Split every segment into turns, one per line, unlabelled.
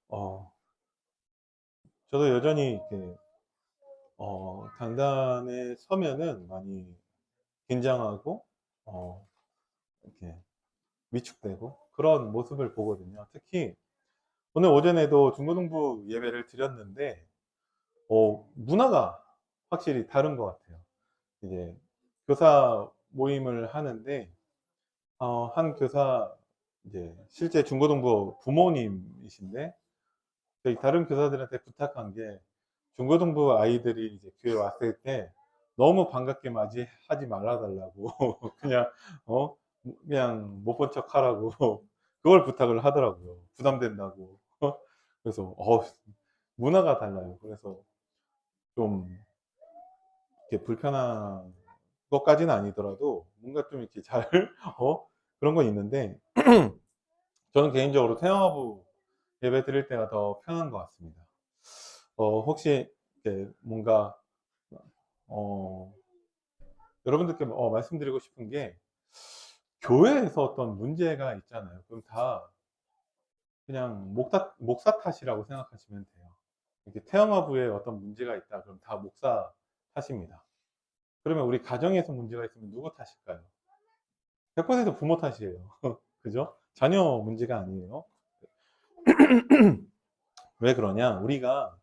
어, 저도 여전히 이렇게, 강단에 서면은 많이 긴장하고, 어, 이렇게 위축되고 그런 모습을 보거든요. 특히 오늘 오전에도 중고등부 예배를 드렸는데, 문화가 확실히 다른 것 같아요. 이제 교사 모임을 하는데, 한 교사, 이제 실제 중고등부 부모님이신데, 저희 다른 교사들한테 부탁한 게 중고등부 아이들이 이제 교회 왔을 때 너무 반갑게 맞이하지 말아 달라고 그냥 어 그냥 못 본 척 하라고 그걸 부탁을 하더라고요. 부담된다고. 그래서 문화가 달라요. 그래서 좀 이렇게 불편한 것까지는 아니더라도 뭔가 좀 이렇게 잘 어 그런 건 있는데, 저는 개인적으로 태영아부 예배 드릴 때가 더 편한 것 같습니다. 혹시 이렇게 뭔가 어 여러분들께 말씀드리고 싶은 게, 교회에서 어떤 문제가 있잖아요. 그럼 다 그냥 목사 탓이라고 생각하시면 돼요. 이렇게 태영아부에 어떤 문제가 있다 그럼 다 목사 탓입니다. 그러면 우리 가정에서 문제가 있으면 누구 탓일까요? 100% 부모 탓이에요. 그죠? 자녀 문제가 아니에요. 왜 그러냐? 우리가,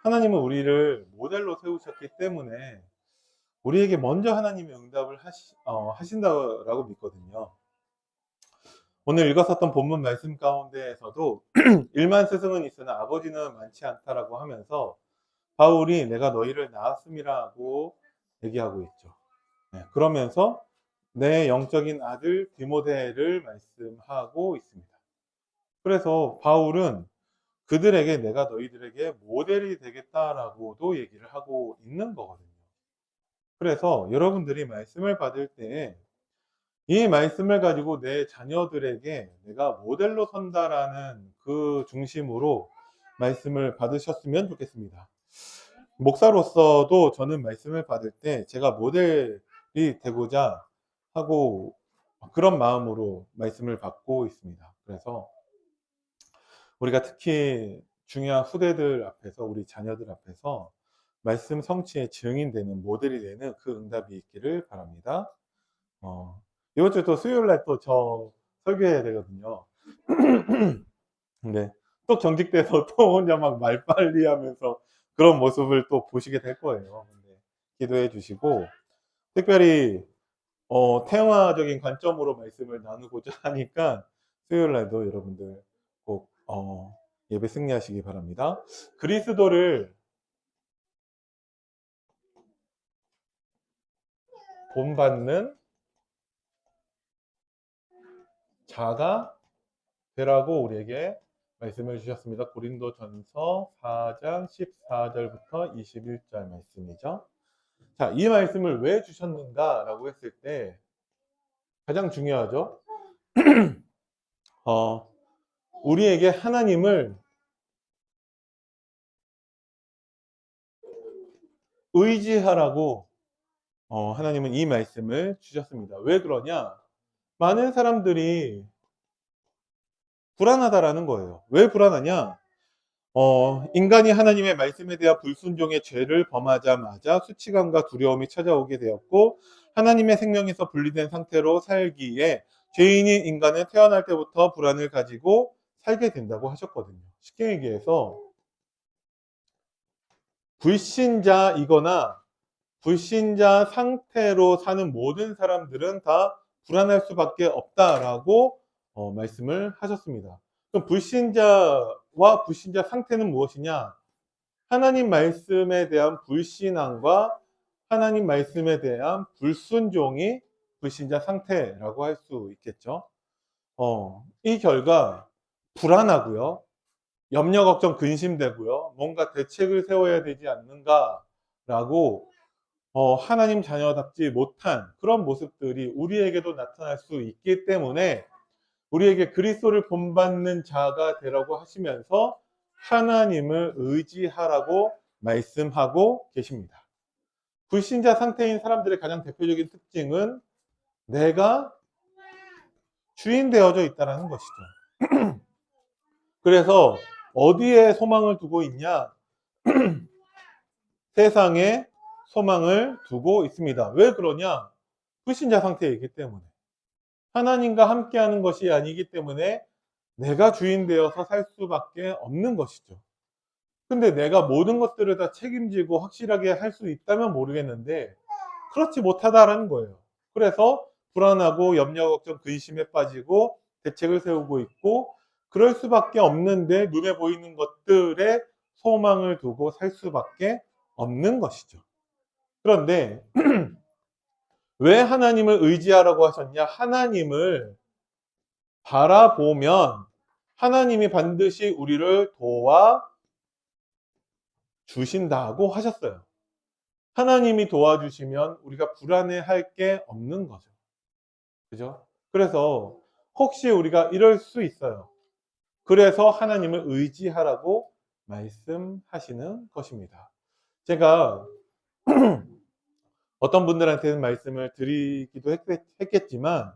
하나님은 우리를 모델로 세우셨기 때문에 우리에게 먼저 하나님의 응답을 하신다고 믿거든요. 오늘 읽었었던 본문 말씀 가운데에서도 일만 스승은 있으나 아버지는 많지 않다라고 하면서 바울이 내가 너희를 낳았음이라고 얘기하고 있죠. 네, 그러면서 내 영적인 아들 디모데를 말씀하고 있습니다. 그래서 바울은 그들에게 내가 너희들에게 모델이 되겠다라고도 얘기를 하고 있는 거거든요. 그래서 여러분들이 말씀을 받을 때 이 말씀을 가지고 내 자녀들에게 내가 모델로 선다라는 그 중심으로 말씀을 받으셨으면 좋겠습니다. 목사로서도 저는 말씀을 받을 때 제가 모델이 되고자 하고 그런 마음으로 말씀을 받고 있습니다. 그래서 우리가 특히 중요한 후대들 앞에서, 우리 자녀들 앞에서 말씀 성취의 증인되는, 모델이 되는 그 응답이 있기를 바랍니다. 어, 이번 주 또 수요일 날 또 저 설교해야 되거든요. 근데 또 경직돼서 또 혼자 막 말빨리 하면서 그런 모습을 또 보시게 될 거예요. 근데 기도해 주시고, 특별히 테마적인 관점으로 말씀을 나누고자 하니까 수요일 날도 여러분들 꼭 예배 승리하시기 바랍니다. 그리스도를 본받는 자가 되라고 우리에게 말씀을 주셨습니다. 고린도전서 4장 14절부터 21절 말씀이죠. 자, 이 말씀을 왜 주셨는가라고 했을 때 가장 중요하죠. 우리에게 하나님을 의지하라고 하나님은 이 말씀을 주셨습니다. 왜 그러냐? 많은 사람들이 불안하다라는 거예요. 왜 불안하냐? 인간이 하나님의 말씀에 대한 불순종의 죄를 범하자마자 수치감과 두려움이 찾아오게 되었고, 하나님의 생명에서 분리된 상태로 살기에 죄인인 인간은 태어날 때부터 불안을 가지고 살게 된다고 하셨거든요. 쉽게 얘기해서 불신자이거나 불신자 상태로 사는 모든 사람들은 다 불안할 수밖에 없다라고 말씀을 하셨습니다. 그럼 불신자와 불신자 상태는 무엇이냐? 하나님 말씀에 대한 불신앙과 하나님 말씀에 대한 불순종이 불신자 상태라고 할 수 있겠죠. 이 결과 불안하고요. 염려, 걱정, 근심되고요. 뭔가 대책을 세워야 되지 않는가라고 하나님 자녀답지 못한 그런 모습들이 우리에게도 나타날 수 있기 때문에 우리에게 그리스도를 본받는 자가 되라고 하시면서 하나님을 의지하라고 말씀하고 계십니다. 불신자 상태인 사람들의 가장 대표적인 특징은 내가 주인 되어져 있다는 것이죠. 그래서 어디에 소망을 두고 있냐? 세상에 소망을 두고 있습니다. 왜 그러냐? 불신자 상태이기 때문에. 하나님과 함께하는 것이 아니기 때문에 내가 주인 되어서 살 수밖에 없는 것이죠. 근데 내가 모든 것들을 다 책임지고 확실하게 할 수 있다면 모르겠는데 그렇지 못하다라는 거예요. 그래서 불안하고 염려, 걱정, 근심에 빠지고 대책을 세우고 있고 그럴 수밖에 없는데 눈에 보이는 것들에 소망을 두고 살 수밖에 없는 것이죠. 그런데 왜 하나님을 의지하라고 하셨냐? 하나님을 바라보면 하나님이 반드시 우리를 도와주신다고 하셨어요. 하나님이 도와주시면 우리가 불안해할 게 없는 거죠. 그죠? 그래서 혹시 우리가 이럴 수 있어요. 그래서 하나님을 의지하라고 말씀하시는 것입니다. 제가 어떤 분들한테는 말씀을 드리기도 했겠지만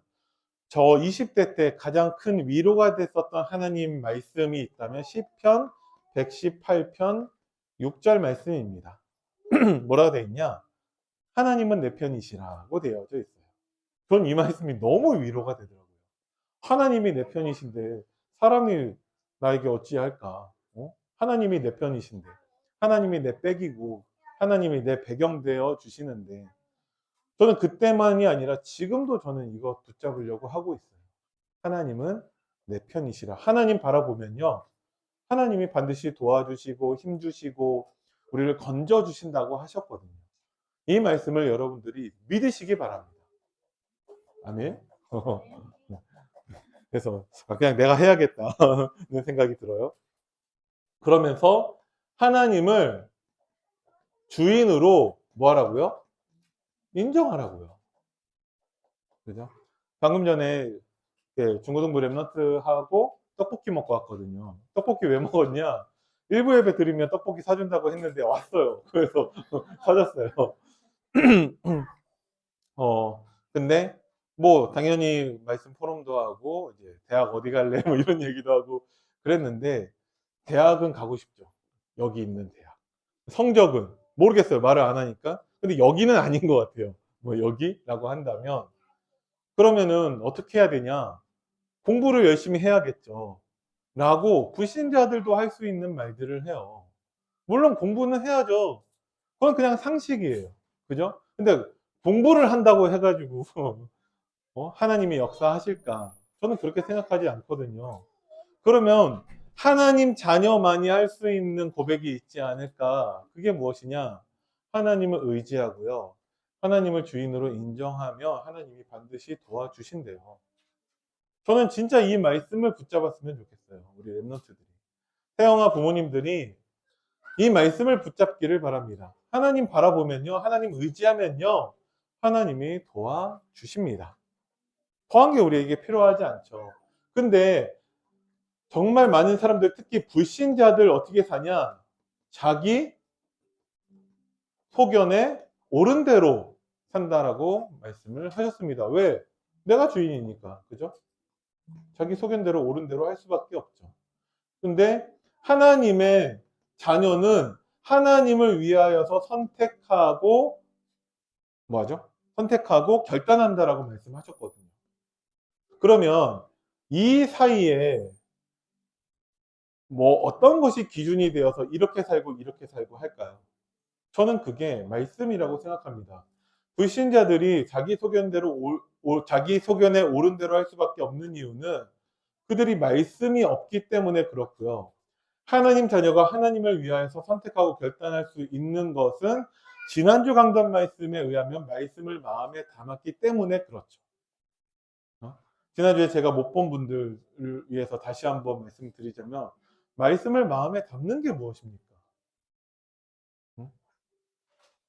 저 20대 때 가장 큰 위로가 됐었던 하나님 말씀이 있다면 시편 118편 6절 말씀입니다. 뭐라고 되어 있냐? 하나님은 내 편이시라고 되어져 있어요. 전 이 말씀이 너무 위로가 되더라고요. 하나님이 내 편이신데 사람이 나에게 어찌할까? 하나님이 내 편이신데 하나님이 내 백이고 하나님이 내 배경 되어 주시는데 저는 그때만이 아니라 지금도 저는 이거 붙잡으려고 하고 있어요. 하나님은 내 편이시라. 하나님 바라보면요. 하나님이 반드시 도와주시고 힘주시고 우리를 건져주신다고 하셨거든요. 이 말씀을 여러분들이 믿으시기 바랍니다. 아멘. 그래서 그냥 내가 해야겠다는 생각이 들어요. 그러면서 하나님을 주인으로 뭐 하라고요? 인정하라고요. 그죠? 방금 전에 중고등부 랩런트하고 떡볶이 먹고 왔거든요. 떡볶이 왜 먹었냐? 일부 예배 드리면 떡볶이 사준다고 했는데 왔어요. 그래서 사줬어요. 근데 뭐 당연히 말씀 포럼도 하고 이제 대학 어디 갈래 뭐 이런 얘기도 하고 그랬는데 대학은 가고 싶죠. 여기 있는 대학. 성적은 모르겠어요. 말을 안 하니까. 근데 여기는 아닌 것 같아요. 뭐 여기라고 한다면 그러면은 어떻게 해야 되냐? 공부를 열심히 해야겠죠. 라고 불신자들도 할 수 있는 말들을 해요. 물론 공부는 해야죠. 그건 그냥 상식이에요. 그죠? 근데 공부를 한다고 해가지고 하나님이 역사하실까? 저는 그렇게 생각하지 않거든요. 그러면 하나님 자녀만이 할 수 있는 고백이 있지 않을까? 그게 무엇이냐? 하나님을 의지하고요. 하나님을 주인으로 인정하며 하나님이 반드시 도와주신대요. 저는 진짜 이 말씀을 붙잡았으면 좋겠어요. 우리 랩런트들이. 태영아 부모님들이 이 말씀을 붙잡기를 바랍니다. 하나님 바라보면요. 하나님 의지하면요. 하나님이 도와주십니다. 더한 게 우리에게 필요하지 않죠. 근데 정말 많은 사람들, 특히 불신자들 어떻게 사냐? 자기 소견에 옳은 대로 산다라고 말씀을 하셨습니다. 왜? 내가 주인이니까. 그죠? 자기 소견대로 옳은 대로 할 수밖에 없죠. 근데 하나님의 자녀는 하나님을 위하여서 선택하고 뭐하죠? 선택하고 결단한다라고 말씀하셨거든요. 그러면 이 사이에 뭐 어떤 것이 기준이 되어서 이렇게 살고 이렇게 살고 할까요? 저는 그게 말씀이라고 생각합니다. 불신자들이 자기 소견대로 자기 소견에 옳은 대로 할 수밖에 없는 이유는 그들이 말씀이 없기 때문에 그렇고요. 하나님 자녀가 하나님을 위하여서 선택하고 결단할 수 있는 것은 지난주 강단 말씀에 의하면 말씀을 마음에 담았기 때문에 그렇죠. 지난주에 제가 못 본 분들을 위해서 다시 한번 말씀드리자면 말씀을 마음에 담는 게 무엇입니까?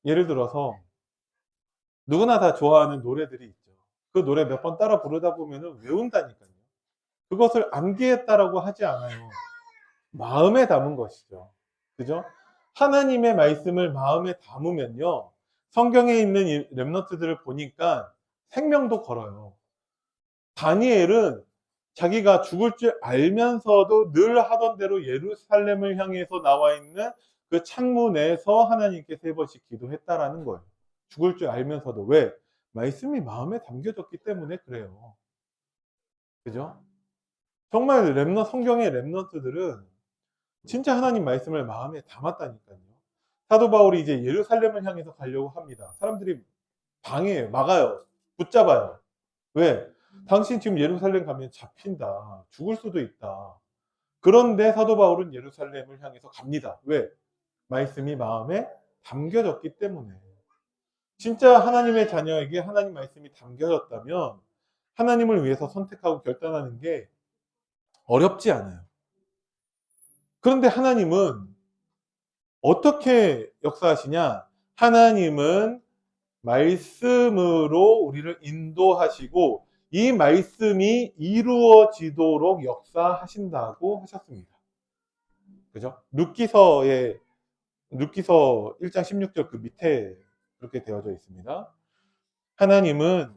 예를 들어서 누구나 다 좋아하는 노래들이 있죠. 그 노래 몇 번 따라 부르다 보면 외운다니까요. 그것을 암기했다라고 하지 않아요. 마음에 담은 것이죠. 그죠? 하나님의 말씀을 마음에 담으면요. 성경에 있는 이 랩너트들을 보니까 생명도 걸어요. 다니엘은 자기가 죽을 줄 알면서도 늘 하던 대로 예루살렘을 향해서 나와 있는 그 창문에서 하나님께 3번씩 기도했다라는 거예요. 죽을 줄 알면서도. 왜? 말씀이 마음에 담겨졌기 때문에 그래요. 그죠? 정말 성경의 렘넌트들은 진짜 하나님 말씀을 마음에 담았다니까요. 사도 바울이 이제 예루살렘을 향해서 가려고 합니다. 사람들이 방해해요. 막아요. 붙잡아요. 왜? 당신 지금 예루살렘 가면 잡힌다. 죽을 수도 있다. 그런데 사도 바울은 예루살렘을 향해서 갑니다. 왜? 말씀이 마음에 담겨졌기 때문에. 진짜 하나님의 자녀에게 하나님 말씀이 담겨졌다면 하나님을 위해서 선택하고 결단하는 게 어렵지 않아요. 그런데 하나님은 어떻게 역사하시냐? 하나님은 말씀으로 우리를 인도하시고 이 말씀이 이루어지도록 역사하신다고 하셨습니다. 그죠? 룻기서 1장 16절 그 밑에 그렇게 되어져 있습니다. 하나님은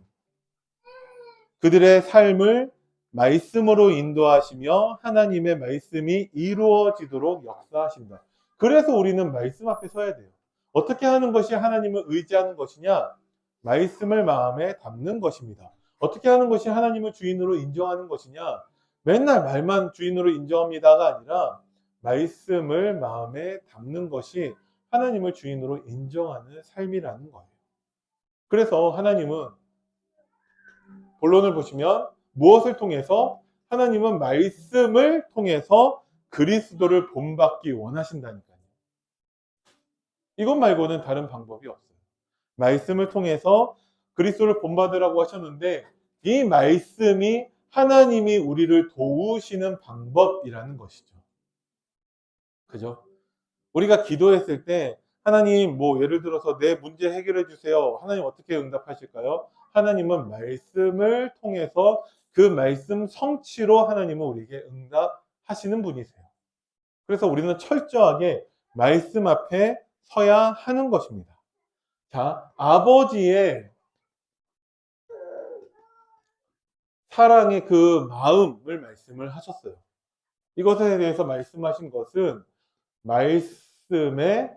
그들의 삶을 말씀으로 인도하시며 하나님의 말씀이 이루어지도록 역사하신다. 그래서 우리는 말씀 앞에 서야 돼요. 어떻게 하는 것이 하나님을 의지하는 것이냐? 말씀을 마음에 담는 것입니다. 어떻게 하는 것이 하나님을 주인으로 인정하는 것이냐? 맨날 말만 주인으로 인정합니다가 아니라 말씀을 마음에 담는 것이 하나님을 주인으로 인정하는 삶이라는 거예요. 그래서 하나님은 본론을 보시면 무엇을 통해서? 하나님은 말씀을 통해서 그리스도를 본받기 원하신다니까요. 이것 말고는 다른 방법이 없어요. 말씀을 통해서 그리스도를 본받으라고 하셨는데 이 말씀이 하나님이 우리를 도우시는 방법이라는 것이죠. 그죠? 우리가 기도했을 때 하나님 예를 들어서 내 문제 해결해 주세요. 하나님 어떻게 응답하실까요? 하나님은 말씀을 통해서 그 말씀 성취로 하나님은 우리에게 응답하시는 분이세요. 그래서 우리는 철저하게 말씀 앞에 서야 하는 것입니다. 자, 아버지의 사랑의 그 마음을 말씀을 하셨어요. 이것에 대해서 말씀하신 것은 말씀에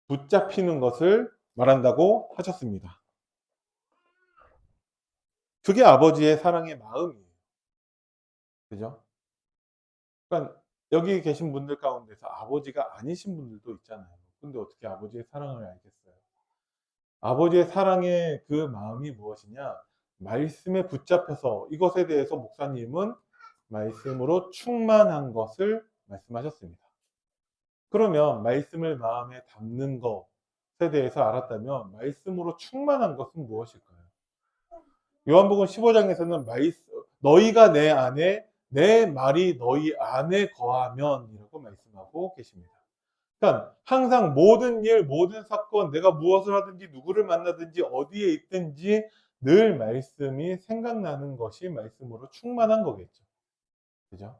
붙잡히는 것을 말한다고 하셨습니다. 그게 아버지의 사랑의 마음이에요. 그죠? 그러니까 여기 계신 분들 가운데서 아버지가 아니신 분들도 있잖아요. 근데 어떻게 아버지의 사랑을 알겠어요? 아버지의 사랑의 그 마음이 무엇이냐? 말씀에 붙잡혀서 이것에 대해서 목사님은 말씀으로 충만한 것을 말씀하셨습니다. 그러면 말씀을 마음에 담는 것에 대해서 알았다면 말씀으로 충만한 것은 무엇일까요? 요한복음 15장에서는 너희가 내 안에 내 말이 너희 안에 거하면 이라고 말씀하고 계십니다. 그러니까 항상 모든 일, 모든 사건, 내가 무엇을 하든지 누구를 만나든지 어디에 있든지 늘 말씀이 생각나는 것이 말씀으로 충만한 거겠죠. 그죠?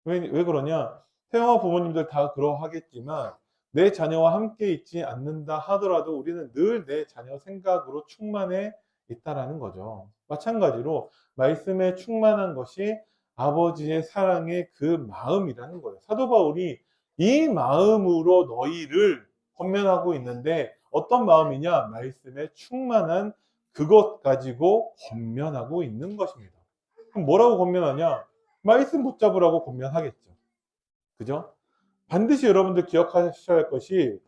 왜 그러냐? 태영아 부모님들 다 그러하겠지만 내 자녀와 함께 있지 않는다 하더라도 우리는 늘 내 자녀 생각으로 충만해 있다라는 거죠. 마찬가지로 말씀에 충만한 것이 아버지의 사랑의 그 마음이라는 거예요. 사도 바울이 이 마음으로 너희를 권면하고 있는데 어떤 마음이냐? 말씀에 충만한 그것 가지고 권면하고 있는 것입니다. 그럼 뭐라고 권면하냐? 말씀 붙잡으라고 권면하겠죠. 그죠? 반드시 여러분들 기억하셔야 할 것이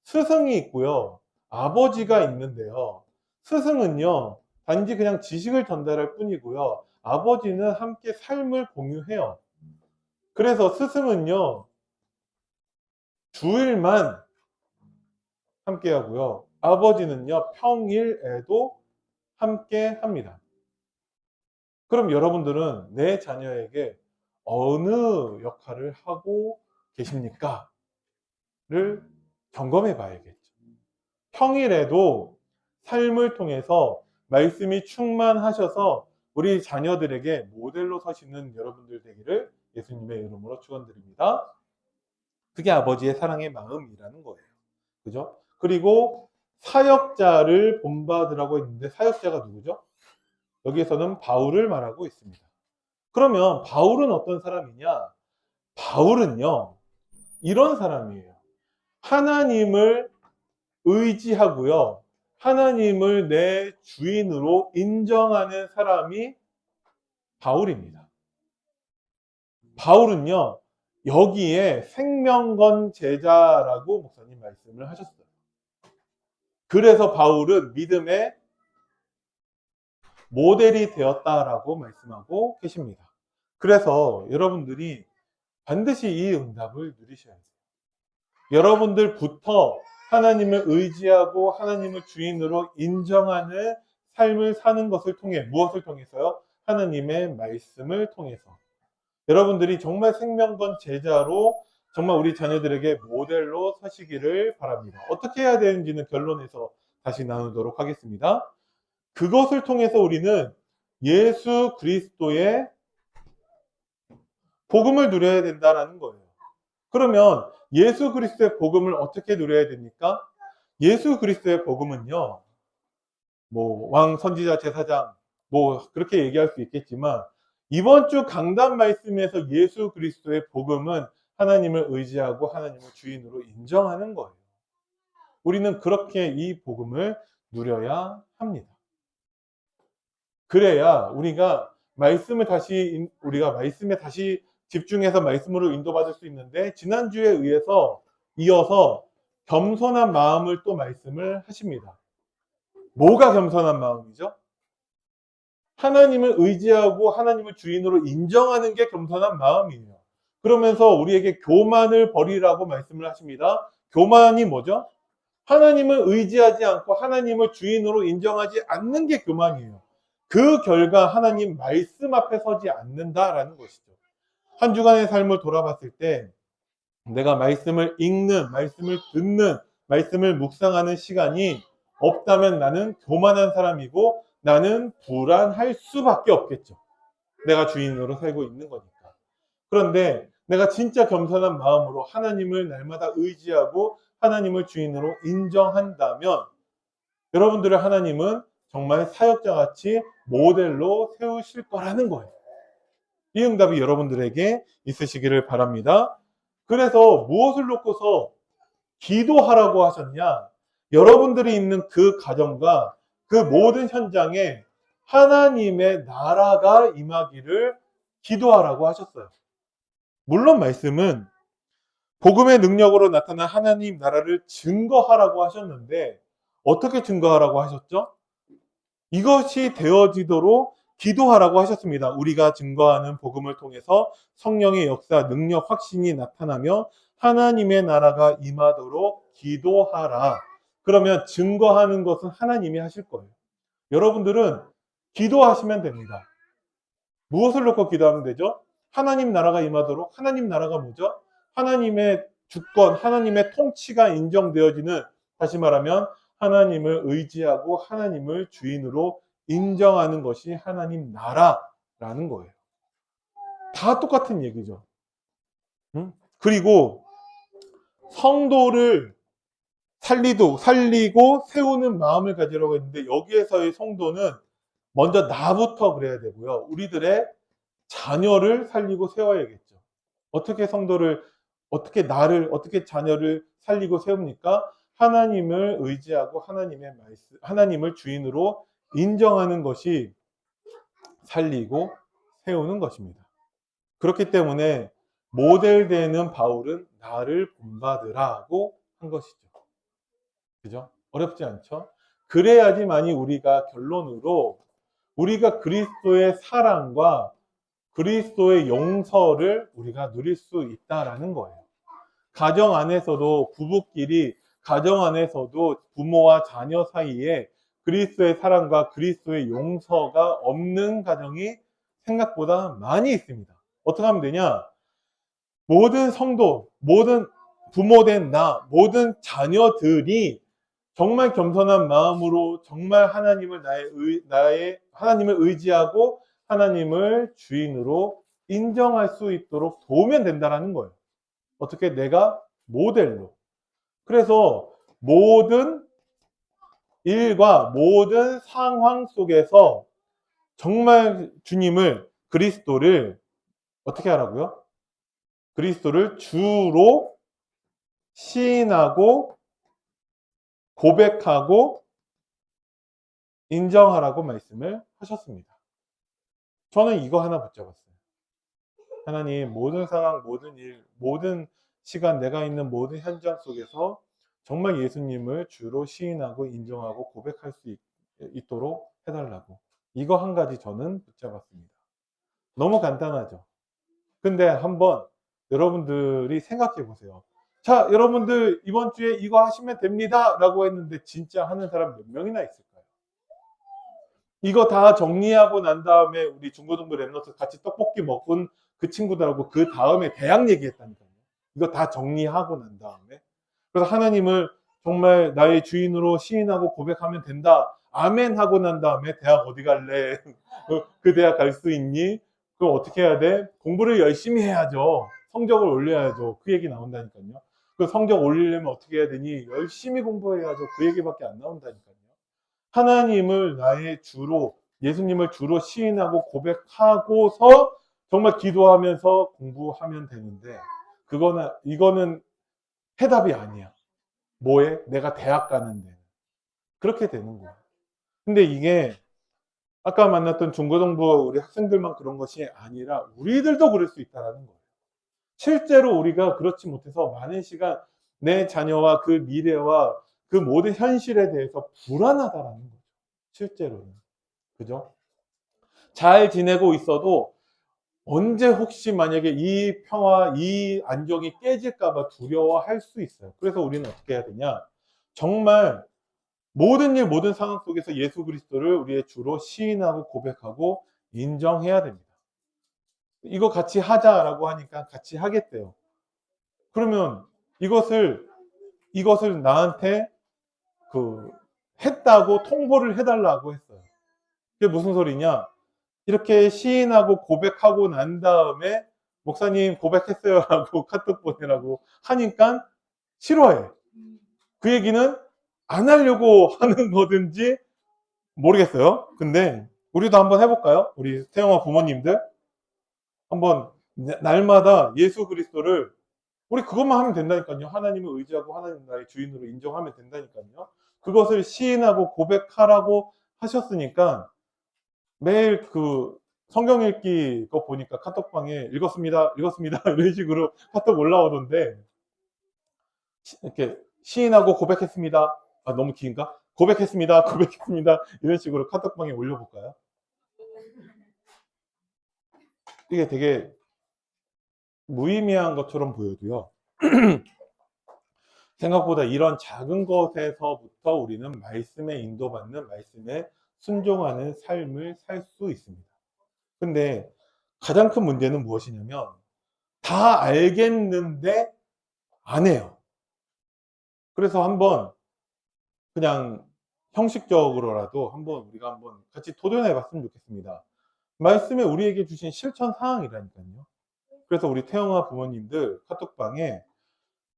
스승이 있고요. 아버지가 있는데요. 스승은요. 단지 그냥 지식을 전달할 뿐이고요. 아버지는 함께 삶을 공유해요. 그래서 스승은요. 주일만 함께 하고요. 아버지는요. 평일에도 함께 합니다. 그럼 여러분들은 내 자녀에게 어느 역할을 하고 계십니까? 를 점검해 봐야겠죠. 평일에도 삶을 통해서 말씀이 충만하셔서 우리 자녀들에게 모델로 서시는 여러분들 되기를 예수님의 이름으로 축원드립니다. 그게 아버지의 사랑의 마음이라는 거예요. 그죠? 그리고 사역자를 본받으라고 했는데 사역자가 누구죠? 여기에서는 바울을 말하고 있습니다. 그러면 바울은 어떤 사람이냐? 바울은요, 이런 사람이에요. 하나님을 의지하고요, 하나님을 내 주인으로 인정하는 사람이 바울입니다. 바울은요, 여기에 생명건 제자라고 목사님 말씀을 하셨어요. 그래서 바울은 믿음의 모델이 되었다라고 말씀하고 계십니다. 그래서 여러분들이 반드시 이 응답을 누리셔야 돼요. 여러분들부터 하나님을 의지하고 하나님을 주인으로 인정하는 삶을 사는 것을 통해, 무엇을 통해서요? 하나님의 말씀을 통해서. 여러분들이 정말 생명건 제자로 정말 우리 자녀들에게 모델로 서시기를 바랍니다. 어떻게 해야 되는지는 결론에서 다시 나누도록 하겠습니다. 그것을 통해서 우리는 예수 그리스도의 복음을 누려야 된다는 거예요. 그러면 예수 그리스도의 복음을 어떻게 누려야 됩니까? 예수 그리스도의 복음은요, 왕, 선지자, 제사장, 그렇게 얘기할 수 있겠지만, 이번 주 강단 말씀에서 예수 그리스도의 복음은 하나님을 의지하고 하나님을 주인으로 인정하는 거예요. 우리는 그렇게 이 복음을 누려야 합니다. 그래야 우리가 말씀에 다시 집중해서 말씀으로 인도받을 수 있는데, 지난주에 이어서 겸손한 마음을 또 말씀을 하십니다. 뭐가 겸손한 마음이죠? 하나님을 의지하고 하나님을 주인으로 인정하는 게 겸손한 마음이에요. 그러면서 우리에게 교만을 버리라고 말씀을 하십니다. 교만이 뭐죠? 하나님을 의지하지 않고 하나님을 주인으로 인정하지 않는 게 교만이에요. 그 결과 하나님 말씀 앞에 서지 않는다라는 것이죠. 한 주간의 삶을 돌아봤을 때 내가 말씀을 읽는, 말씀을 듣는, 말씀을 묵상하는 시간이 없다면 나는 교만한 사람이고 나는 불안할 수밖에 없겠죠. 내가 주인으로 살고 있는 거니까. 그런데 내가 진짜 겸손한 마음으로 하나님을 날마다 의지하고 하나님을 주인으로 인정한다면 여러분들의 하나님은 정말 사역자같이 모델로 세우실 거라는 거예요. 이 응답이 여러분들에게 있으시기를 바랍니다. 그래서 무엇을 놓고서 기도하라고 하셨냐? 여러분들이 있는 그 가정과 그 모든 현장에 하나님의 나라가 임하기를 기도하라고 하셨어요. 물론 말씀은 복음의 능력으로 나타난 하나님 나라를 증거하라고 하셨는데 어떻게 증거하라고 하셨죠? 이것이 되어지도록 기도하라고 하셨습니다. 우리가 증거하는 복음을 통해서 성령의 역사, 능력, 확신이 나타나며 하나님의 나라가 임하도록 기도하라. 그러면 증거하는 것은 하나님이 하실 거예요. 여러분들은 기도하시면 됩니다. 무엇을 놓고 기도하면 되죠? 하나님 나라가 임하도록. 하나님 나라가 뭐죠? 하나님의 주권, 하나님의 통치가 인정되어지는, 다시 말하면 하나님을 의지하고 하나님을 주인으로 인정하는 것이 하나님 나라라는 거예요. 다 똑같은 얘기죠. 그리고 성도를 살리고 세우는 마음을 가지라고 했는데 여기에서의 성도는 먼저 나부터 그래야 되고요. 우리들의 자녀를 살리고 세워야겠죠. 어떻게 자녀를 살리고 세웁니까? 하나님을 의지하고 하나님을 주인으로 인정하는 것이 살리고 세우는 것입니다. 그렇기 때문에 모델되는 바울은 나를 본받으라고 한 것이죠. 그죠? 어렵지 않죠? 그래야지만이 우리가 결론으로 우리가 그리스도의 사랑과 그리스도의 용서를 우리가 누릴 수 있다라는 거예요. 가정 안에서도 부부끼리, 가정 안에서도 부모와 자녀 사이에 그리스도의 사랑과 그리스도의 용서가 없는 가정이 생각보다 많이 있습니다. 어떻게 하면 되냐? 모든 성도, 모든 부모된 모든 자녀들이 정말 겸손한 마음으로 정말 하나님을 하나님을 의지하고 하나님을 주인으로 인정할 수 있도록 도우면 된다는 거예요. 어떻게? 내가 모델로. 그래서 모든 일과 모든 상황 속에서 정말 주님을, 그리스도를 어떻게 하라고요? 그리스도를 주로 시인하고 고백하고 인정하라고 말씀을 하셨습니다. 저는 이거 하나 붙잡았어요. 하나님, 모든 상황, 모든 일, 모든 시간, 내가 있는 모든 현장 속에서 정말 예수님을 주로 시인하고 인정하고 고백할 수 있도록 해달라고. 이거 한 가지 저는 붙잡았습니다. 너무 간단하죠. 근데 한번 여러분들이 생각해 보세요. 자, 여러분들 이번 주에 이거 하시면 됩니다 라고 했는데 진짜 하는 사람 몇 명이나 있을까요? 이거 다 정리하고 난 다음에 우리 중고등부 랩너스 같이 떡볶이 먹은 그 친구들하고 그 다음에 대학 얘기했다니까요. 이거 다 정리하고 난 다음에. 그래서 하나님을 정말 나의 주인으로 시인하고 고백하면 된다. 아멘 하고 난 다음에 대학 어디 갈래? 그 대학 갈 수 있니? 그럼 어떻게 해야 돼? 공부를 열심히 해야죠. 성적을 올려야죠. 그 얘기 나온다니까요. 그 성적 올리려면 어떻게 해야 되니? 열심히 공부해야죠. 그 얘기밖에 안 나온다니까요. 하나님을 나의 주로, 예수님을 주로 시인하고 고백하고서 정말 기도하면서 공부하면 되는데, 이거는 해답이 아니야. 뭐해? 내가 대학 가는데. 그렇게 되는 거야. 근데 이게 아까 만났던 중고등부 우리 학생들만 그런 것이 아니라 우리들도 그럴 수 있다는 거예요. 실제로 우리가 그렇지 못해서 많은 시간 내 자녀와 그 미래와 그 모든 현실에 대해서 불안하다라는 거죠. 실제로는. 그죠? 잘 지내고 있어도 언제 혹시 만약에 이 평화, 이 안정이 깨질까봐 두려워할 수 있어요. 그래서 우리는 어떻게 해야 되냐? 정말 모든 일, 모든 상황 속에서 예수 그리스도를 우리의 주로 시인하고 고백하고 인정해야 됩니다. 이거 같이 하자라고 하니까 같이 하겠대요. 그러면 이것을 나한테 했다고 통보를 해달라고 했어요. 그게 무슨 소리냐? 이렇게 시인하고 고백하고 난 다음에 목사님 고백했어요 라고 카톡 보내라고 하니까 싫어해. 그 얘기는 안 하려고 하는 거든지 모르겠어요. 근데 우리도 한번 해볼까요? 우리 태영아 부모님들 한번 날마다 예수 그리스도를 우리 그것만 하면 된다니까요. 하나님을 의지하고 하나님 나의 주인으로 인정하면 된다니까요. 그것을 시인하고 고백하라고 하셨으니까 매일 그 성경 읽기 거 보니까 카톡방에 읽었습니다 이런 식으로 카톡 올라오던데, 이렇게 시인하고 고백했습니다. 아, 너무 긴가? 고백했습니다 이런 식으로 카톡방에 올려볼까요? 이게 되게 무의미한 것처럼 보여도요, 생각보다 이런 작은 것에서부터 우리는 말씀에 인도받는, 말씀에 순종하는 삶을 살 수 있습니다. 근데 가장 큰 문제는 무엇이냐면 다 알겠는데 안 해요. 그래서 한번 그냥 형식적으로라도 우리가 한번 같이 도전해 봤으면 좋겠습니다. 말씀에 우리에게 주신 실천 사항이라니까요. 그래서 우리 태영아 부모님들 카톡방에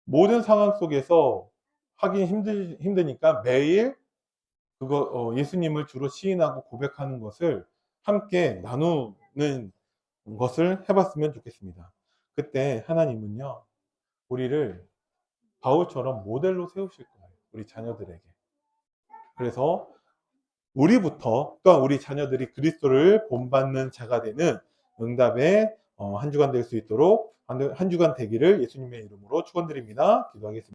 모든 상황 속에서 하기 힘드니까 매일 예수님을 주로 시인하고 고백하는 것을 함께 나누는 것을 해봤으면 좋겠습니다. 그때 하나님은요, 우리를 바울처럼 모델로 세우실 거예요. 우리 자녀들에게. 그래서 우리부터, 또한 우리 자녀들이 그리스도를 본받는 자가 되는 응답의 한 주간 될 수 있도록 한 주간 되기를 예수님의 이름으로 축원드립니다. 기도하겠습니다.